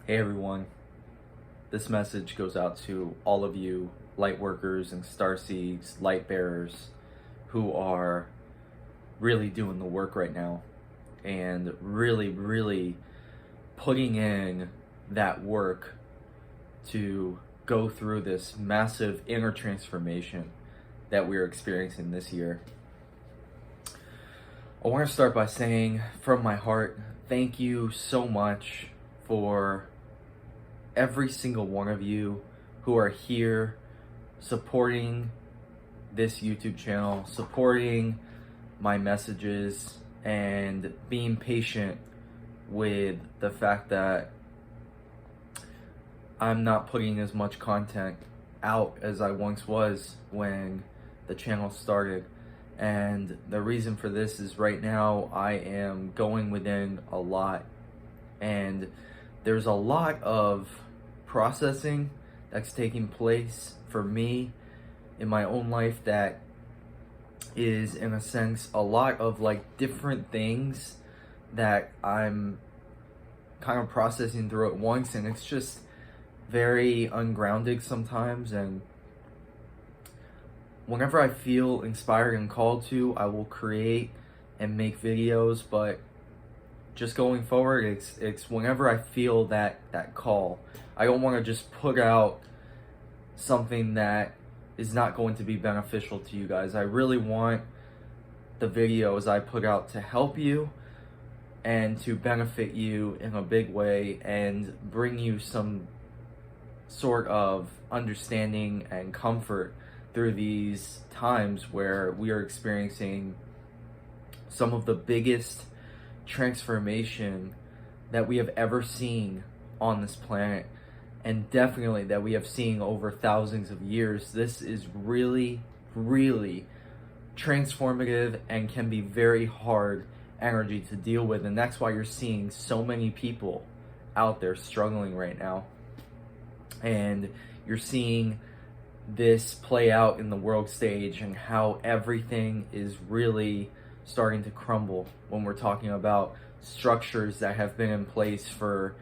Hey everyone, this message goes out to all of you Lightworkers and Starseeds, light bearers who are really doing the work right now and really putting in that work to go through this massive inner transformation that we're experiencing this year. I want to start by saying from my heart, thank you so much for every single one of you who are here supporting this YouTube channel, supporting my messages, and being patient with the fact that I'm not putting as much content out as I once was when the channel started. And the reason for this is right now I am going within a lot, and there's a lot of processing that's taking place for me in my own life that is, in a sense, a lot of like different things that I'm kind of processing through at once, and it's just very ungrounded sometimes. And whenever I feel inspired and called to, I will create and make videos, but just going forward, it's whenever I feel that call. I don't want to just put out something that is not going to be beneficial to you guys. I really want the videos I put out to help you and to benefit you in a big way and bring you some sort of understanding and comfort through these times where we are experiencing some of the biggest transformation that we have ever seen on this planet, and definitely that we have seen over thousands of years. This is really transformative and can be very hard energy to deal with, and that's why you're seeing so many people out there struggling right now, and you're seeing this play out in the world stage and how everything is really starting to crumble when we're talking about structures that have been in place for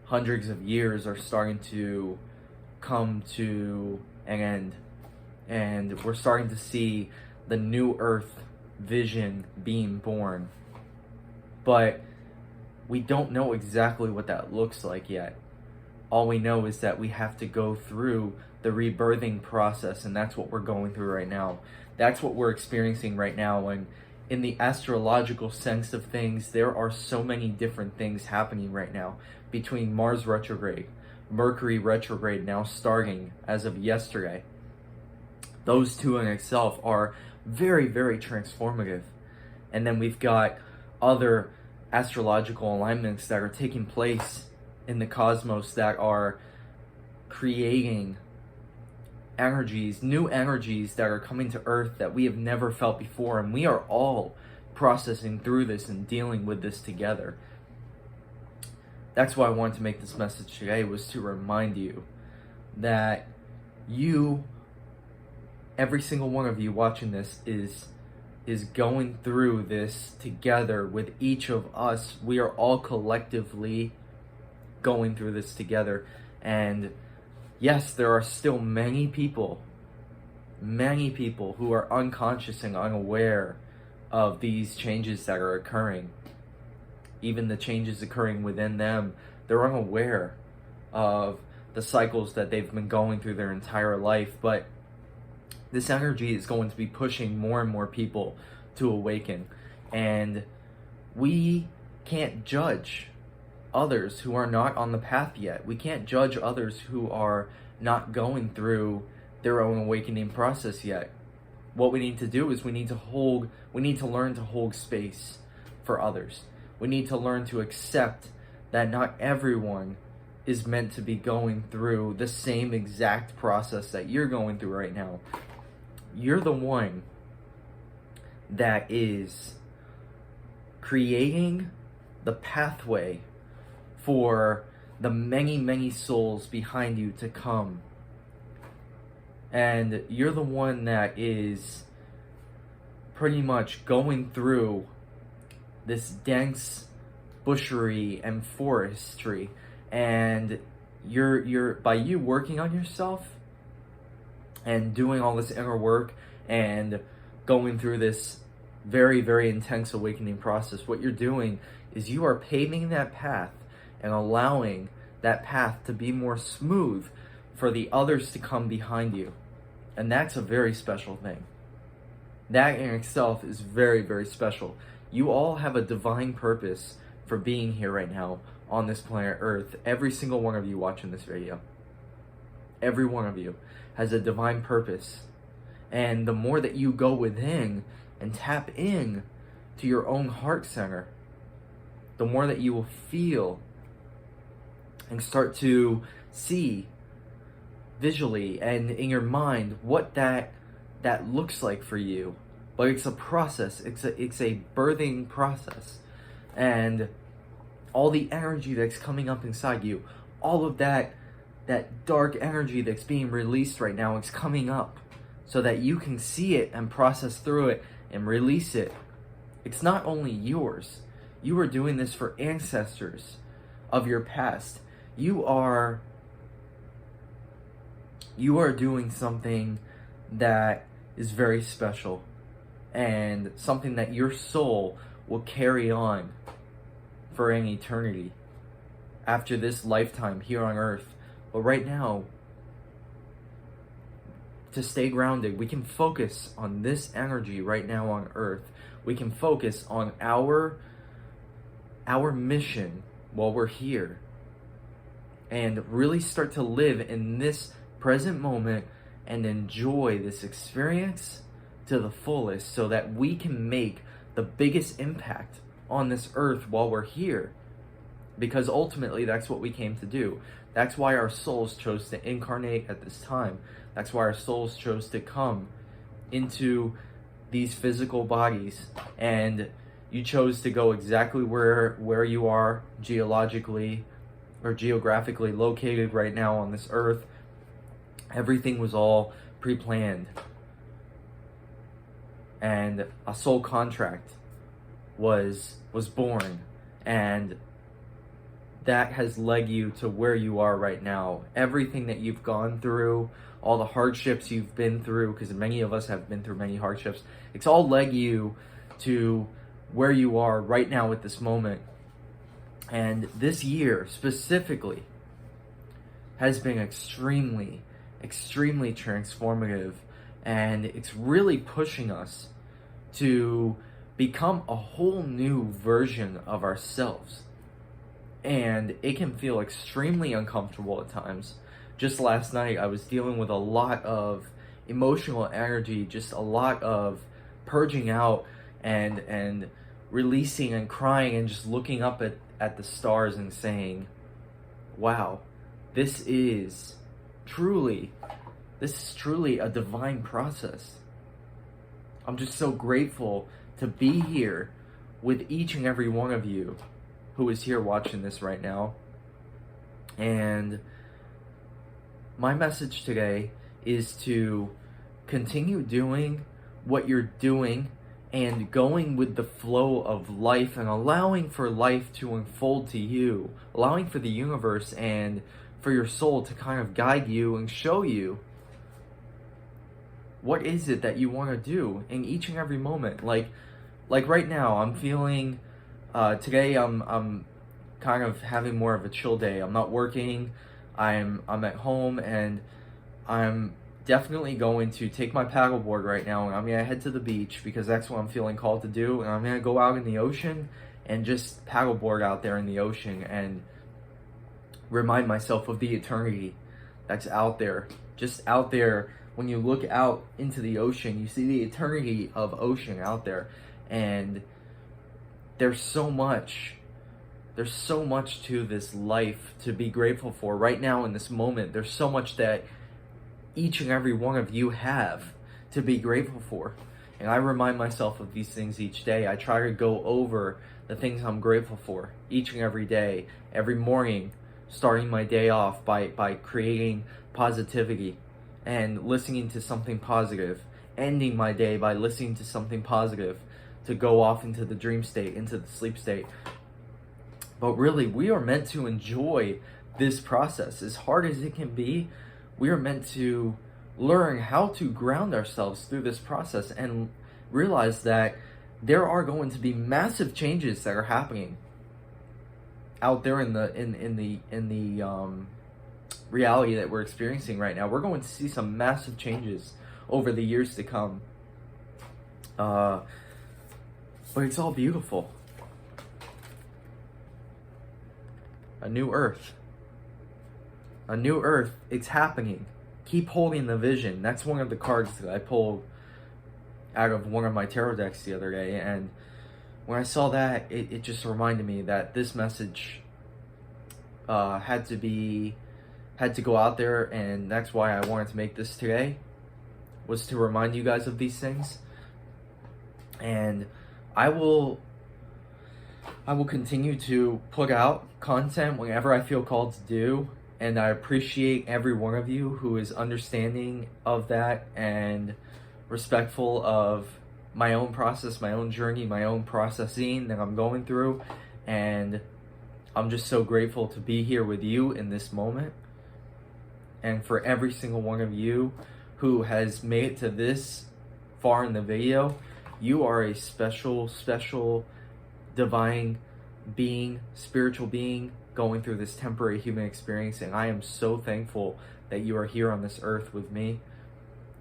hundreds of years are starting to come to an end. And we're starting to see the new earth vision being born. But we don't know exactly what that looks like yet. All we know is that we have to go through the rebirthing process, and that's what we're going through right now. That's what we're experiencing right now. And in the astrological sense of things, there are so many different things happening right now between Mars retrograde, Mercury retrograde now starting as of yesterday. Those two in itself are very transformative. And then we've got other astrological alignments that are taking place in the cosmos that are creating energies, new energies that are coming to Earth that we have never felt before, and we are all processing through this and dealing with this together. That's why I wanted to make this message today, was to remind you that you, every single one of you watching this, is going through this together with each of us. We are all collectively going through this together. And yes, there are still many people who are unconscious and unaware of these changes that are occurring. Even the changes occurring within them, they're unaware of the cycles that they've been going through their entire life. But this energy is going to be pushing more and more people to awaken. And we can't judge others who are not on the path yet. We can't judge others who are not going through their own awakening process yet. What we need to do is we need to learn to hold space for others. We need to learn to accept that not everyone is meant to be going through the same exact process that you're going through right now. You're the one that is creating the pathway for the many souls behind you to come. And you're the one that is pretty much going through this dense bushery and forestry And you're by you working on yourself and doing all this inner work and going through this very, very intense awakening process, what you're doing is you are paving that path and allowing that path to be more smooth for the others to come behind you. And that's a very special thing. That in itself is very, very special. You all have a divine purpose for being here right now on this planet Earth. Every single one of you watching this video, every one of you has a divine purpose. And the more that you go within and tap in to your own heart center, the more that you will feel and start to see visually and in your mind what that looks like for you. But it's a process. It's a birthing process. And all the energy that's coming up inside you, all of that dark energy that's being released right now is coming up so that you can see it and process through it and release it. It's not only yours. You are doing this for ancestors of your past. You are doing something that is very special and something that your soul will carry on for an eternity after this lifetime here on Earth. But right now, to stay grounded, we can focus on this energy right now on Earth. We can focus on our mission while we're here and really start to live in this present moment and enjoy this experience to the fullest so that we can make the biggest impact on this earth while we're here. Because ultimately, that's what we came to do. That's why our souls chose to incarnate at this time. That's why our souls chose to come into these physical bodies. And you chose to go exactly where you are geologically or geographically located right now on this earth. Everything was all pre-planned. And a soul contract was born. And that has led you to where you are right now. Everything that you've gone through, all the hardships you've been through, because many of us have been through many hardships, it's all led you to where you are right now at this moment. And this year specifically has been extremely, extremely transformative, and it's really pushing us to become a whole new version of ourselves. And it can feel extremely uncomfortable at times. Just last night, I was dealing with a lot of emotional energy, just a lot of purging out and releasing and crying and just looking up at the stars and saying, wow, this is truly a divine process. I'm just so grateful to be here with each and every one of you who is here watching this right now. And my message today is to continue doing what you're doing and going with the flow of life and allowing for life to unfold to you, allowing for the universe and for your soul to kind of guide you and show you what is it that you want to do in each and every moment. Like right now, I'm feeling today I'm kind of having more of a chill day. I'm not working. I'm at home, and I'm definitely going to take my paddleboard right now, and I'm gonna head to the beach because that's what I'm feeling called to do. And I'm gonna go out in the ocean and just paddleboard out there in the ocean and remind myself of the eternity that's out there. Just out there, when you look out into the ocean, you see the eternity of ocean out there. And there's so much to this life to be grateful for right now in this moment. There's so much that each and every one of you have to be grateful for. And I remind myself of these things each day. I try to go over the things I'm grateful for each and every day, every morning, starting my day off by creating positivity and listening to something positive, ending my day by listening to something positive to go off into the dream state, into the sleep state. But really, we are meant to enjoy this process. As hard as it can be, we are meant to learn how to ground ourselves through this process and realize that there are going to be massive changes that are happening out there in the reality that we're experiencing right now. We're going to see some massive changes over the years to come. But it's all beautiful. A new earth. A new earth. It's happening. Keep holding the vision. That's one of the cards that I pulled out of one of my tarot decks the other day. And when I saw that, it just reminded me that this message had to go out there. And that's why I wanted to make this today, was to remind you guys of these things. And I will continue to put out content whenever I feel called to do, and I appreciate every one of you who is understanding of that and respectful of my own process, my own journey, my own processing that I'm going through. And I'm just so grateful to be here with you in this moment. And for every single one of you who has made it to this far in the video, you are a special, special, divine being, spiritual being, going through this temporary human experience. And I am so thankful that you are here on this earth with me,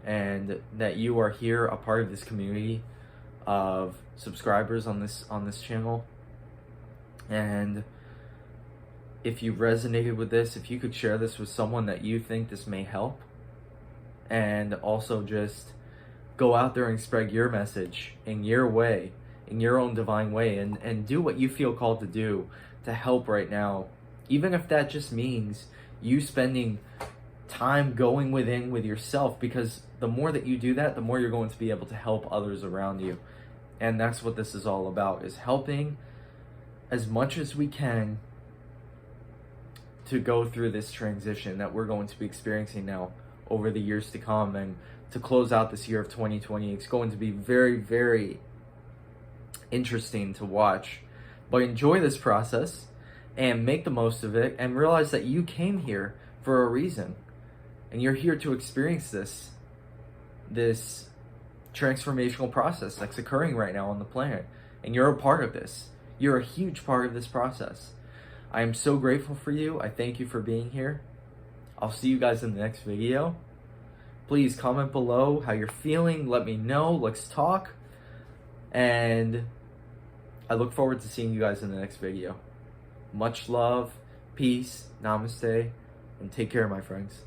and that you are here, a part of this community of subscribers on this channel. And if you resonated with this, if you could share this with someone that you think this may help, and also just go out there and spread your message in your way, in your own divine way, and do what you feel called to do to help right now. Even if that just means you spending time going within with yourself, because the more that you do that, the more you're going to be able to help others around you. And that's what this is all about, is helping as much as we can to go through this transition that we're going to be experiencing now over the years to come. And to close out this year of 2020, it's going to be very, very interesting to watch. But enjoy this process and make the most of it, and realize that you came here for a reason, and you're here to experience this transformational process that's occurring right now on the planet, and you're a part of this. You're a huge part of this process. I am so grateful for you. I thank you for being here. I'll see you guys in the next video. Please comment below how you're feeling. Let me know. Let's talk. And I look forward to seeing you guys in the next video. Much love, peace, namaste, and take care, my friends.